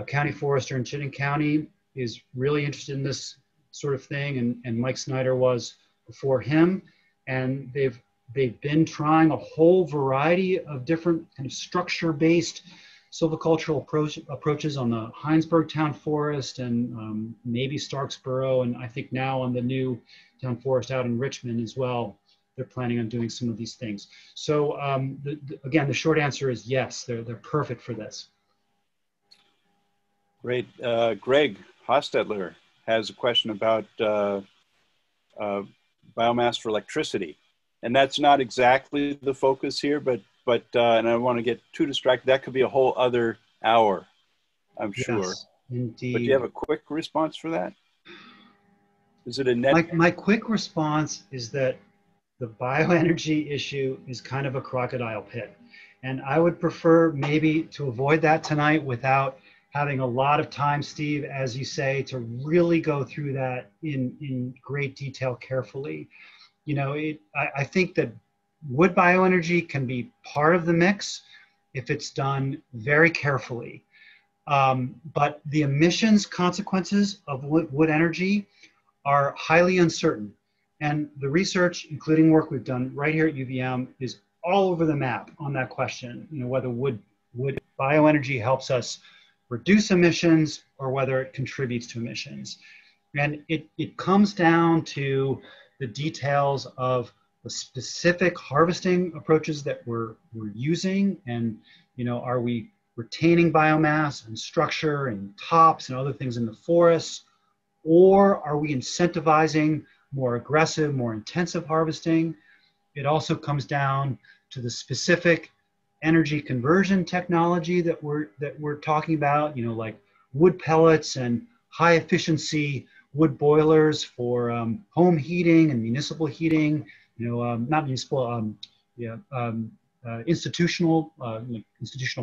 county forester in Chittenden County, is really interested in this sort of thing, and Mike Snyder was before him. And they've been trying a whole variety of different kind of structure-based silvicultural approaches on the Heinsberg Town Forest and maybe Starksboro, and I think now on the new town forest out in Richmond as well. They're planning on doing some of these things. So again, the short answer is yes, they're perfect for this. Great. Greg Hostetler has a question about biomass for electricity. And that's not exactly the focus here, but and I don't want to get too distracted. That could be a whole other hour, I'm sure. Yes, indeed. But do you have a quick response for that? Is it a net? My quick response is that the bioenergy issue is kind of a crocodile pit. And I would prefer maybe to avoid that tonight without having a lot of time, Steve, as you say, to really go through that in great detail carefully. You know, I think that wood bioenergy can be part of the mix if it's done very carefully. But the emissions consequences of wood energy are highly uncertain. And the research, including work we've done right here at UVM, is all over the map on that question, you know, whether wood bioenergy helps us reduce emissions or whether it contributes to emissions. And it comes down to the details of the specific harvesting approaches that we're using, and you know, are we retaining biomass and structure and tops and other things in the forests, or are we incentivizing more aggressive, more intensive harvesting? It also comes down to the specific energy conversion technology that we're talking about, you know, like wood pellets and high efficiency wood boilers for home heating and municipal heating, you know, not municipal, institutional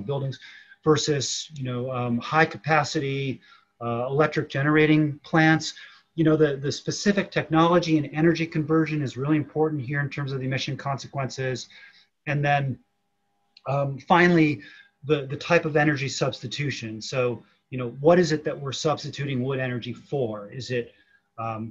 buildings versus, you know, high capacity electric generating plants. You know, the specific technology and energy conversion is really important here in terms of the emission consequences. And then finally, the type of energy substitution. So, you know, what is it that we're substituting wood energy for? Is it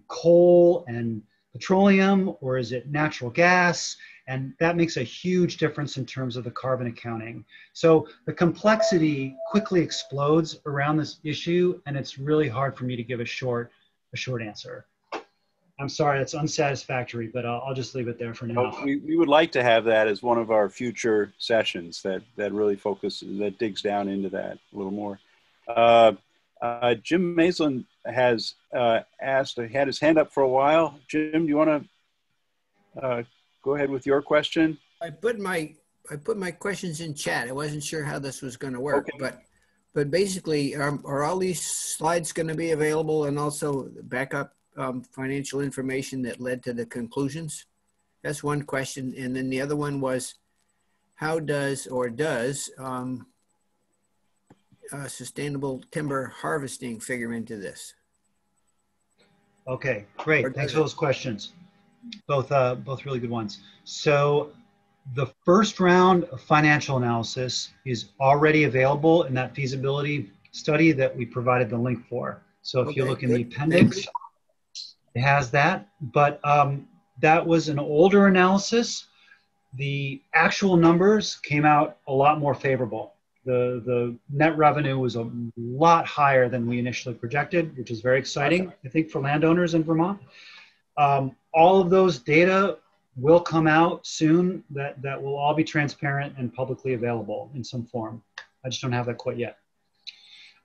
coal and petroleum, or is it natural gas? And that makes a huge difference in terms of the carbon accounting. So the complexity quickly explodes around this issue, and it's really hard for me to give a short answer. I'm sorry, that's unsatisfactory, but I'll just leave it there for now. We would like to have that as one of our future sessions that really focuses, that digs down into that a little more. Jim Maisland has had his hand up for a while. Jim, do you want to go ahead with your question? I put my questions in chat. I wasn't sure how this was going to work, Okay. but basically, are all these slides going to be available, and also backup financial information that led to the conclusions? That's one question, and then the other one was, how does sustainable timber harvesting figure into this? Okay, great. Thanks for those questions. Both really good ones. So the first round of financial analysis is already available in that feasibility study that we provided the link for. So if you look in the appendix, it has that. But that was an older analysis. The actual numbers came out a lot more favorable. The net revenue was a lot higher than we initially projected, which is very exciting, I think, for landowners in Vermont. All of those data will come out soon. That will all be transparent and publicly available in some form. I just don't have that quite yet.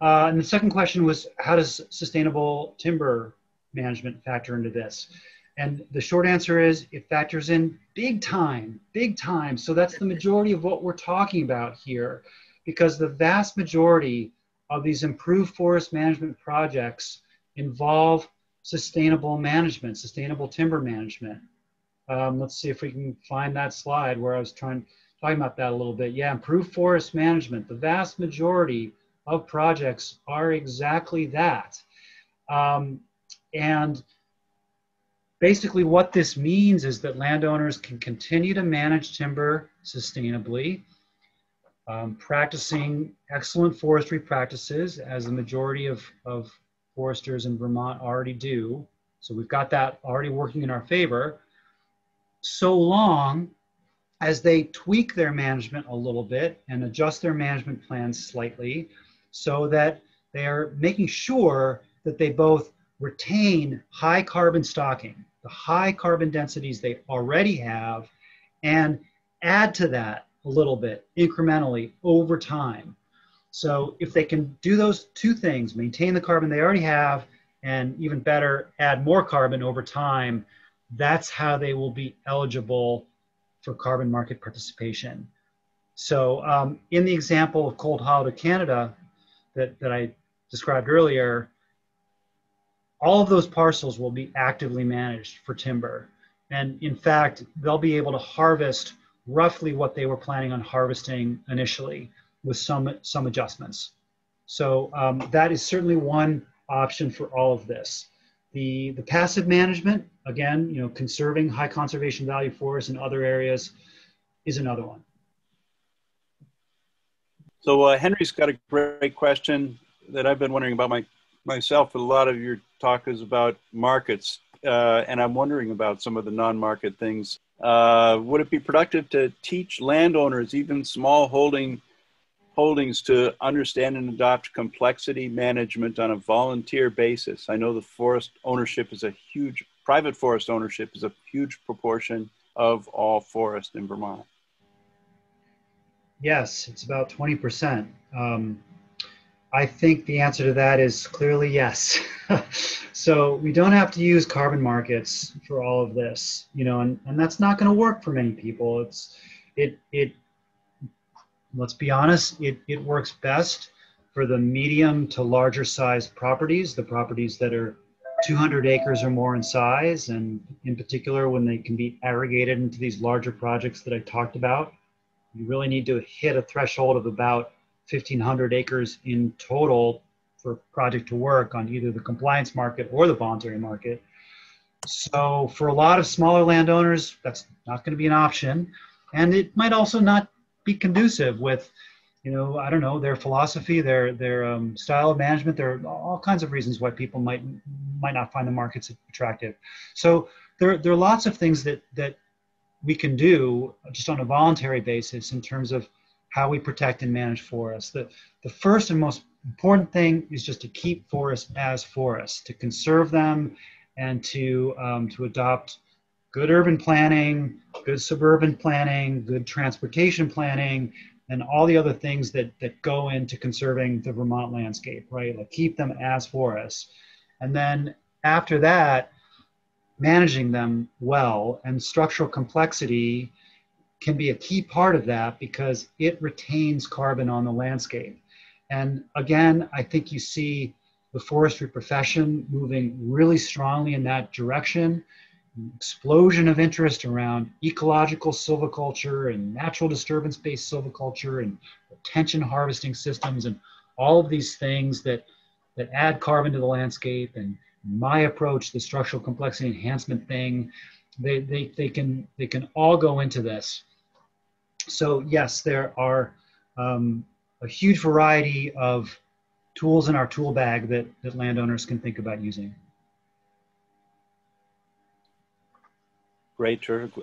And the second question was, how does sustainable timber management factor into this? And the short answer is it factors in big time, big time. So that's the majority of what we're talking about here, because the vast majority of these improved forest management projects involve sustainable management, sustainable timber management. Let's see if we can find that slide where I was talking about that a little bit. Yeah, improved forest management. The vast majority of projects are exactly that. And basically what this means is that landowners can continue to manage timber sustainably, practicing excellent forestry practices, as the majority of foresters in Vermont already do. So we've got that already working in our favor, so long as they tweak their management a little bit and adjust their management plans slightly so that they are making sure that they both retain high carbon stocking, the high carbon densities they already have, and add to that a little bit incrementally over time. So if they can do those two things, maintain the carbon they already have, and even better, add more carbon over time, that's how they will be eligible for carbon market participation. So in the example of Cold Hollow, Canada, that I described earlier, all of those parcels will be actively managed for timber. And in fact, they'll be able to harvest roughly what they were planning on harvesting initially, with some adjustments. So that is certainly one option for all of this. The passive management, again, conserving high conservation value forests in other areas is another one. So Henry's got a great question that I've been wondering about myself. A lot of your talk is about markets, and I'm wondering about some of the non-market things. Would it be productive to teach landowners, even small holdings, to understand and adopt complexity management on a volunteer basis? I know the forest ownership is private forest ownership is a huge proportion of all forest in Vermont. Yes, it's about 20%. I think the answer to that is clearly yes. So we don't have to use carbon markets for all of this, and that's not going to work for many people. Let's be honest, it works best for the medium to larger size properties, the properties that are 200 acres or more in size, and in particular when they can be aggregated into these larger projects that I talked about. You really need to hit a threshold of about 1,500 acres in total for a project to work on either the compliance market or the voluntary market. So for a lot of smaller landowners, that's not going to be an option. And it might also not be conducive with, I don't know, their philosophy, their style of management. There are all kinds of reasons why people might not find the markets attractive. So there are lots of things that we can do just on a voluntary basis in terms of how we protect and manage forests. The first and most important thing is just to keep forests as forests, to conserve them, and to adopt good urban planning, good suburban planning, good transportation planning, and all the other things that go into conserving the Vermont landscape, right? Like keep them as forests. And then after that, managing them well, and structural complexity can be a key part of that because it retains carbon on the landscape. And again, I think you see the forestry profession moving really strongly in that direction. Explosion of interest around ecological silviculture and natural disturbance-based silviculture and retention harvesting systems and all of these things that add carbon to the landscape. And my approach, the structural complexity enhancement thing, they can all go into this. So yes, there are a huge variety of tools in our tool bag that landowners can think about using. Great, terrific.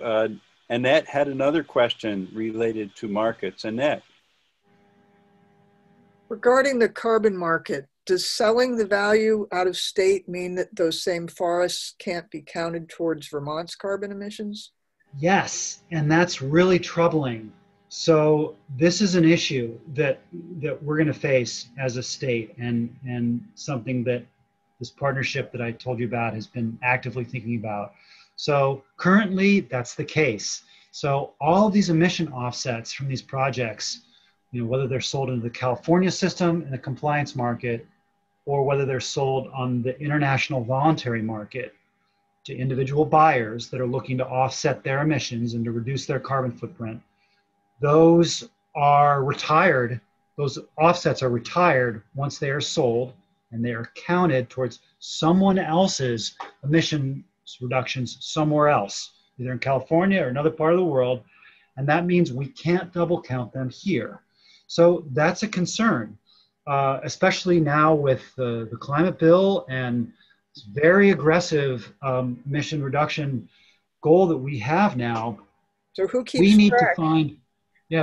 Annette had another question related to markets. Annette. Regarding the carbon market, does selling the value out of state mean that those same forests can't be counted towards Vermont's carbon emissions? Yes, and that's really troubling. So this is an issue that we're going to face as a state, and something that this partnership that I told you about has been actively thinking about. So currently that's the case. So all of these emission offsets from these projects, whether they're sold into the California system in the compliance market, or whether they're sold on the international voluntary market to individual buyers that are looking to offset their emissions and to reduce their carbon footprint, those are retired. Those offsets are retired once they are sold, and they are counted towards someone else's emission reductions somewhere else, either in California or another part of the world. And that means we can't double count them here. So that's a concern, especially now with the climate bill and this very aggressive emission reduction goal that we have now. So who keeps we need track? to find,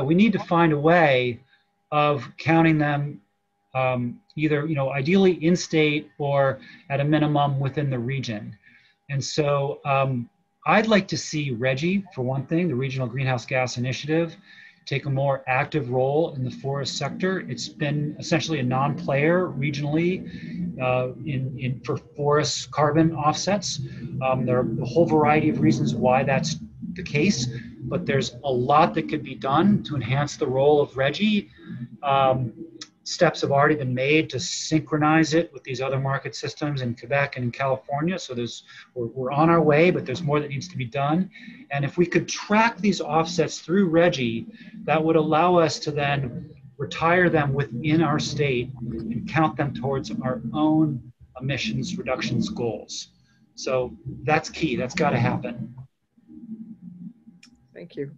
we need to find a way of counting them either, ideally in state or at a minimum within the region. And so I'd like to see RGGI, for one thing, the Regional Greenhouse Gas Initiative, take a more active role in the forest sector. It's been essentially a non-player regionally for forest carbon offsets. There are a whole variety of reasons why that's the case, but there's a lot that could be done to enhance the role of RGGI. Steps have already been made to synchronize it with these other market systems in Quebec and in California. So we're on our way, but there's more that needs to be done. And if we could track these offsets through RGGI, that would allow us to then retire them within our state and count them towards our own emissions reductions goals. So that's key. That's got to happen. Thank you.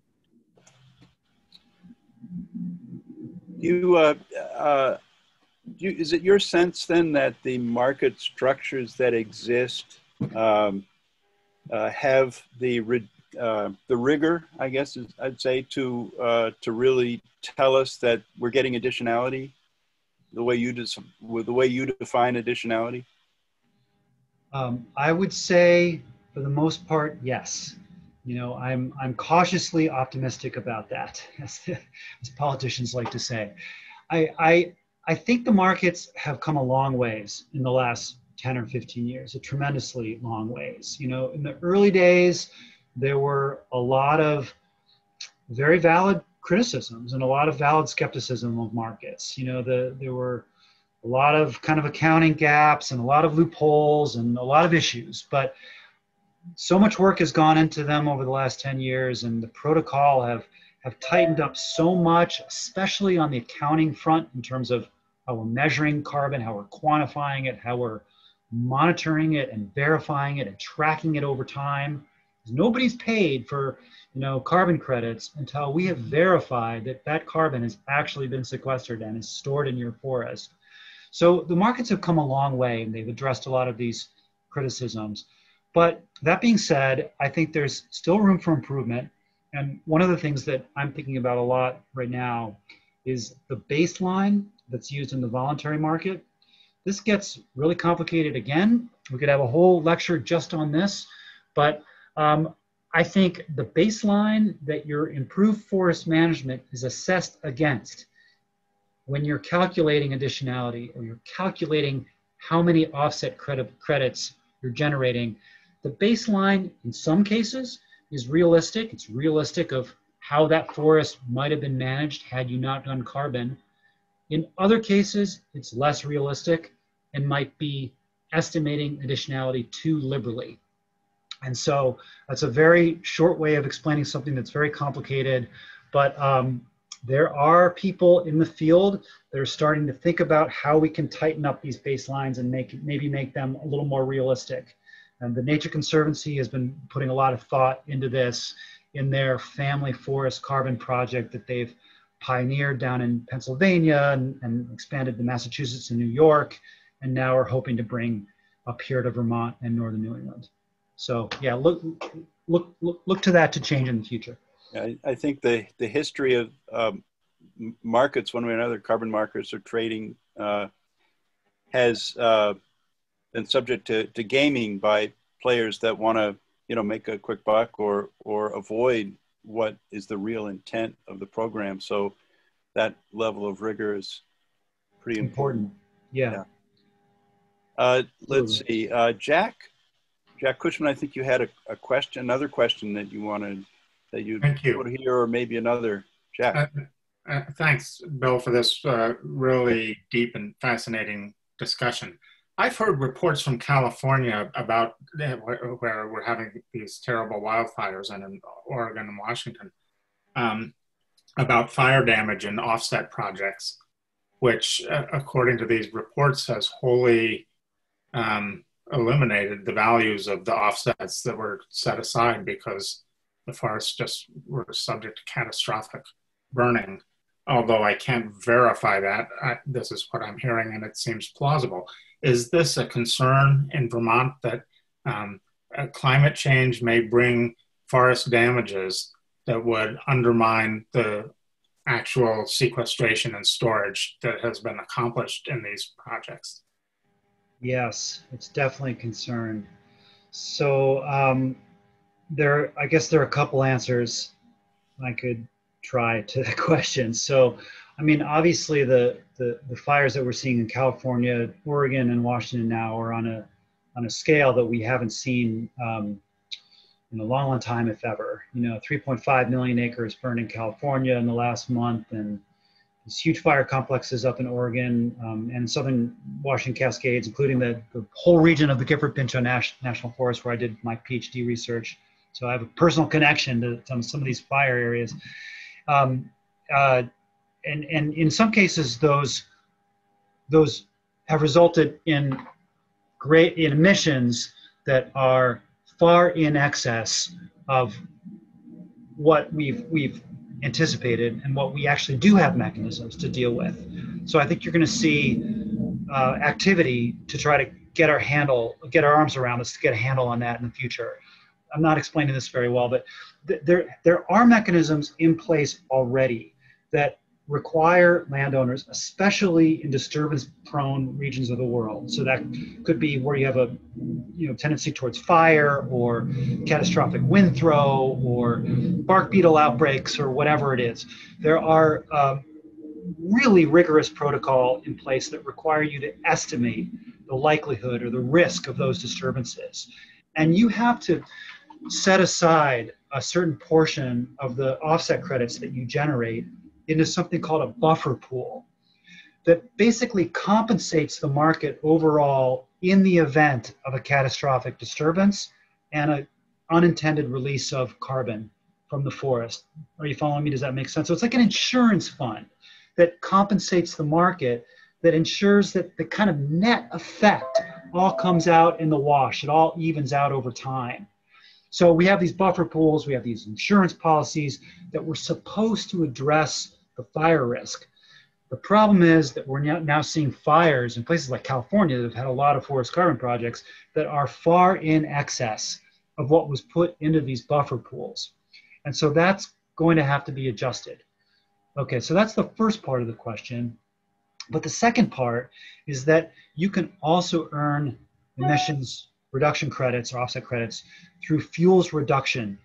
Is it your sense then that the market structures that exist have the rigor, I guess I'd say, to really tell us that we're getting additionality, the way you define additionality? I would say, for the most part, yes. I'm cautiously optimistic about that, as politicians like to say. I think the markets have come a long ways in the last 10 or 15 years, a tremendously long ways. In the early days, there were a lot of very valid criticisms and a lot of valid skepticism of markets. There were a lot of kind of accounting gaps and a lot of loopholes and a lot of issues, but so much work has gone into them over the last 10 years, and the protocol have tightened up so much, especially on the accounting front in terms of how we're measuring carbon, how we're quantifying it, how we're monitoring it and verifying it and tracking it over time. Nobody's paid for carbon credits until we have verified that that carbon has actually been sequestered and is stored in your forest. So the markets have come a long way, and they've addressed a lot of these criticisms. But that being said, I think there's still room for improvement. And one of the things that I'm thinking about a lot right now is the baseline that's used in the voluntary market. This gets really complicated again. We could have a whole lecture just on this, but I think the baseline that your improved forest management is assessed against when you're calculating additionality or you're calculating how many offset credits you're generating, the baseline in some cases is realistic. It's realistic of how that forest might have been managed had you not done carbon. In other cases, it's less realistic and might be estimating additionality too liberally. And so that's a very short way of explaining something that's very complicated, but there are people in the field that are starting to think about how we can tighten up these baselines and maybe make them a little more realistic. And the Nature Conservancy has been putting a lot of thought into this in their family forest carbon project that they've pioneered down in Pennsylvania and expanded to Massachusetts and New York, and now are hoping to bring up here to Vermont and northern New England. So yeah, look to that to change in the future. I think the history of markets, one way or another, carbon markets or trading has been subject to gaming by players that want to, make a quick buck or avoid what is the real intent of the program. So that level of rigor is pretty important. Yeah. Let's see, Jack Cushman, I think you had a question, another question that you wanted that you'd put here, or maybe another. Jack. Thanks, Bill, for this really deep and fascinating discussion. I've heard reports from California about where we're having these terrible wildfires in Oregon and Washington, about fire damage and offset projects, which, according to these reports, has wholly eliminated the values of the offsets that were set aside because the forests just were subject to catastrophic burning. Although I can't verify that, this is what I'm hearing and it seems plausible. Is this a concern in Vermont that climate change may bring forest damages that would undermine the actual sequestration and storage that has been accomplished in these projects? Yes, it's definitely a concern. So I guess there are a couple answers I could try to the question. So, I mean, obviously the fires that we're seeing in California, Oregon, and Washington now are on a scale that we haven't seen in a long time, if ever. 3.5 million acres burned in California in the last month, and these huge fire complexes up in Oregon and southern Washington Cascades, including the whole region of the Gifford-Pinchot National Forest, where I did my PhD research. So I have a personal connection to some of these fire areas. And in some cases, those have resulted in emissions that are far in excess of what we've anticipated and what we actually do have mechanisms to deal with. So I think you're going to see activity to try to get our arms around this, to get a handle on that in the future. I'm not explaining this very well, but there are mechanisms in place already that require landowners, especially in disturbance-prone regions of the world. So that could be where you have a tendency towards fire or catastrophic wind throw or bark beetle outbreaks or whatever it is. There are really rigorous protocol in place that require you to estimate the likelihood or the risk of those disturbances. And you have to set aside a certain portion of the offset credits that you generate into something called a buffer pool that basically compensates the market overall in the event of a catastrophic disturbance and an unintended release of carbon from the forest. Are you following me? Does that make sense? So it's like an insurance fund that compensates the market, that ensures that the kind of net effect all comes out in the wash. It all evens out over time. So we have these buffer pools, we have these insurance policies that were supposed to address the fire risk. The problem is that we're now seeing fires in places like California that have had a lot of forest carbon projects that are far in excess of what was put into these buffer pools. And so that's going to have to be adjusted. Okay, so that's the first part of the question. But the second part is that you can also earn emissions reduction credits or offset credits through fuels reduction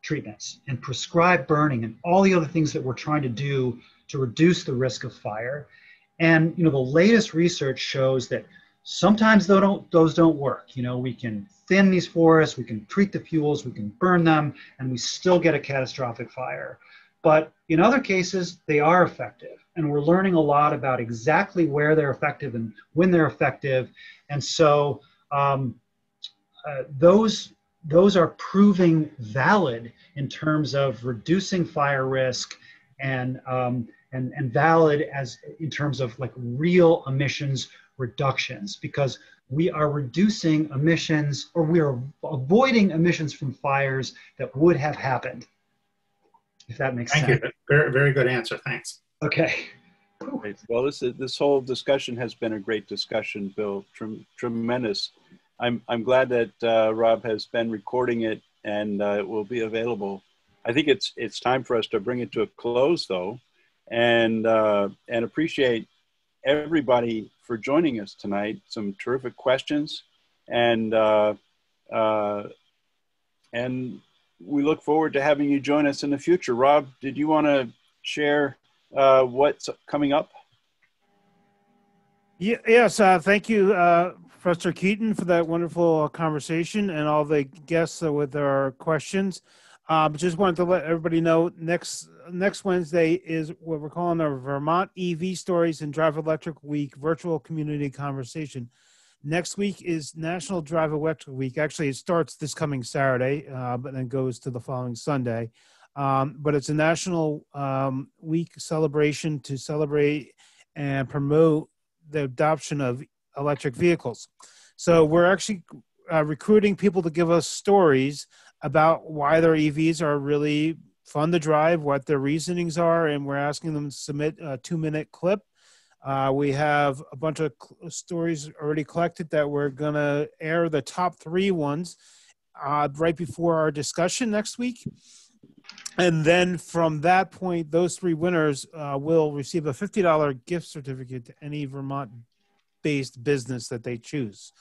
treatments and prescribe burning and all the other things that we're trying to do to reduce the risk of fire. And the latest research shows that sometimes those don't work. We can thin these forests, we can treat the fuels, we can burn them, and we still get a catastrophic fire. But in other cases, they are effective. And we're learning a lot about exactly where they're effective and when they're effective. And so those are proving valid in terms of reducing fire risk and valid as in terms of like real emissions reductions, because we are reducing emissions, or we are avoiding emissions from fires that would have happened, if that makes sense. Thank you. Very, very good answer. Thanks. Okay. Great. Well, this whole discussion has been a great discussion, Bill. Tremendous. I'm glad that Rob has been recording it, and it will be available. I think it's time for us to bring it to a close, though, and appreciate everybody for joining us tonight. Some terrific questions, and we look forward to having you join us in the future. Rob, did you want to share what's coming up? Yes, thank you, Professor Keeton, for that wonderful conversation and all the guests with our questions. Just wanted to let everybody know next Wednesday is what we're calling our Vermont EV Stories and Drive Electric Week virtual community conversation. Next week is National Drive Electric Week. Actually, it starts this coming Saturday, but then goes to the following Sunday. But it's a national week celebration to celebrate and promote the adoption of electric vehicles. So we're actually recruiting people to give us stories about why their EVs are really fun to drive, what their reasonings are, and we're asking them to submit a 2-minute clip. We have a bunch of stories already collected that we're going to air the top 3 ones right before our discussion next week. And then from that point, those 3 winners will receive a $50 gift certificate to any Vermont-based business that they choose.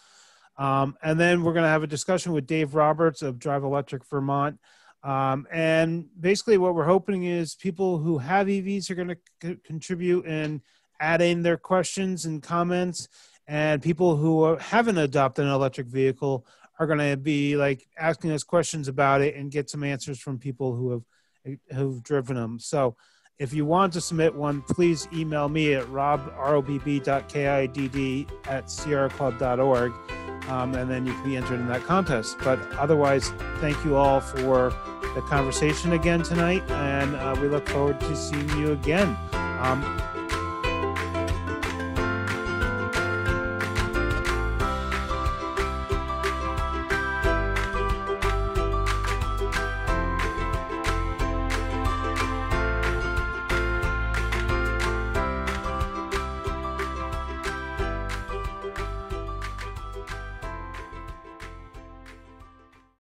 And then we're going to have a discussion with Dave Roberts of Drive Electric Vermont. And basically what we're hoping is people who have EVs are going to contribute and add in their questions and comments. And people who haven't adopted an electric vehicle are going to be like asking us questions about it and get some answers from people who've driven them. So if you want to submit one, please email me at robb.kidd@sierraclub.org. And then you can be entered in that contest. But otherwise, thank you all for the conversation again tonight, and we look forward to seeing you again.